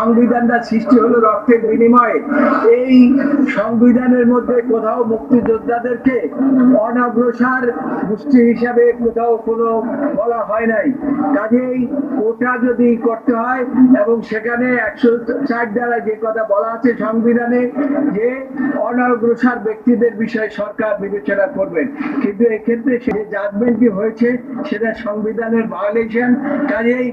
সংবিধানটা সৃষ্টি হলো রক্তের বিনিময়ে। এই সংবিধানের মধ্যে কোথাও মুক্তিযোদ্ধাদেরকে অনগ্রসর গোষ্ঠী হিসাবে কোথাও কোনো বলা হয় নাই। কাজেই ওটা যদি করতে হয় এবং সেখানে 104 দ্বারা যে কথা বলা আছে সংবিধানে যে অনগ্রসর ব্যক্তিদের বিষয়ে সরকার বিবেচনা করবেন, কিন্তু এক্ষেত্রে যে জাজমেন্টটি হয়েছে সেটা সংবিধানের ভায়োলেশন। কাজেই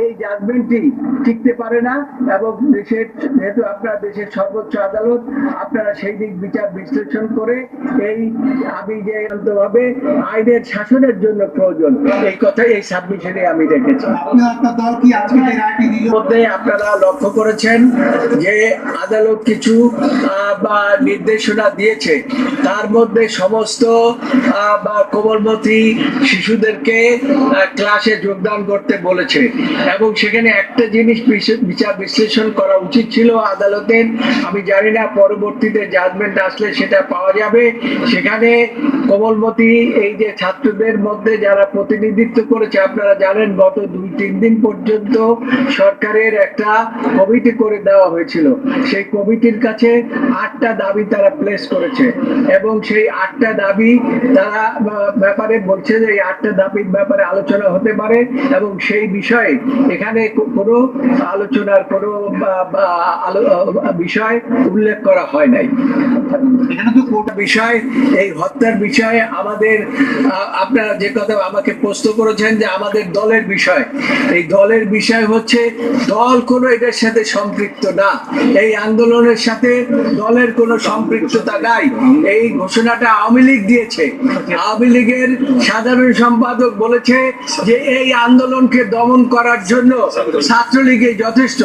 এই জাজমেন্টটি টিকতে পারে না এবং দেশের, যেহেতু আপনারা দেশের সর্বোচ্চ আদালত, আপনারা সেই দিক বিচার বিশ্লেষণ করে এই আমি যে ভাবে আইনের শাসনের জন্য প্রয়োজন, এই কথাই এই সাবমিশনে আমি রেখেছি। মধ্যে আপনারা লক্ষ্য করেছেন যে আদালত কিছু বা নির্দেশনা দিয়েছে, তার মধ্যে সমস্ত বা কোমলমতি শিশুদেরকে ক্লাসে যোগদান করতে বলেছে এবং সেখানে একটা জিনিস বিচার বিশ্লেষণ করা উচিত ছিল আদালতের। আমি জানি না পরবর্তীতে জাজমেন্ট আসলে সেটা পাওয়া যাবে। সেখানে কোমলমতি এই যে ছাত্রদের মধ্যে যারা প্রতিনিধিত্ব করেছে, আপনারা জানেন গত 2-3 দিন পর্যন্ত সরকারের একটা কমিটি করে দেওয়া হয়েছিল। সেই কমিটির কাছে 8টা দাবি তারা প্লেস করেছে এবং সেই 8টা দাবি তারা ব্যাপারে বলছে যে এই 8টা দাবির ব্যাপারে আলোচনা হতে পারে এবং সেই বিষয়ে এখানে কোনো আলোচনার কোনো বিষয় উল্লেখ করা হয় নাই। এখানে তো কোটা বিষয়, এই হত্যার বিষয়ে আমাদের, আপনারা যে কথা আমাকে প্রশ্ন করেছেন যে আমাদের দলের বিষয়, এই দলের বিষয় হচ্ছে দল কোনো এটার সাথে সম্পৃক্ত না। এই আন্দোলনের সাথে দলের কোনো সম্পৃক্ততা নাই। এই ঘোষণাটা আওয়ামী লীগ দিয়েছে। আওয়ামী লীগের সাধারণ সম্পাদক বলেছে যে এই আন্দোলনকে দমন করার জন্য ছাত্রলীগই যথেষ্ট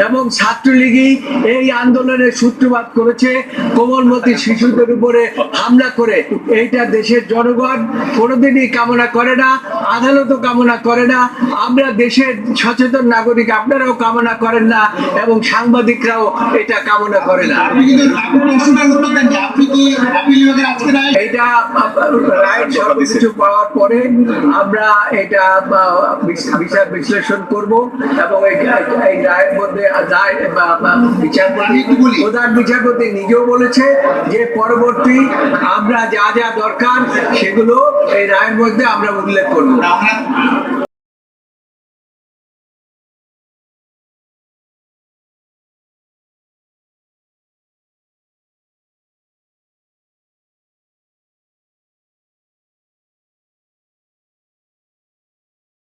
এবং ছাত্রলীগই এই আন্দোলনের সূত্রপাত করেছে কোমলমতি শিশুদের উপরে হামলা করে। এইটা দেশের জনগণ কোনোদিনই কামনা করে না, আদালতও কামনা করে না, আমরা দেশের সচেতন নাগরিক আপনারাও কামনা করেন না এবং সাংবাদিকরাও এটা কামনা করে না। এটা রায় সবকিছু পাওয়ার পরে আমরা এটা বিচার বিশ্লেষণ করব এবং এই রায়ের মধ্যে প্রধান বিচারপতি নিজেও বলেছে যে পরবর্তী আমরা যা যা দরকার সেগুলো এই রায়ের মধ্যে আমরা উল্লেখ করবো।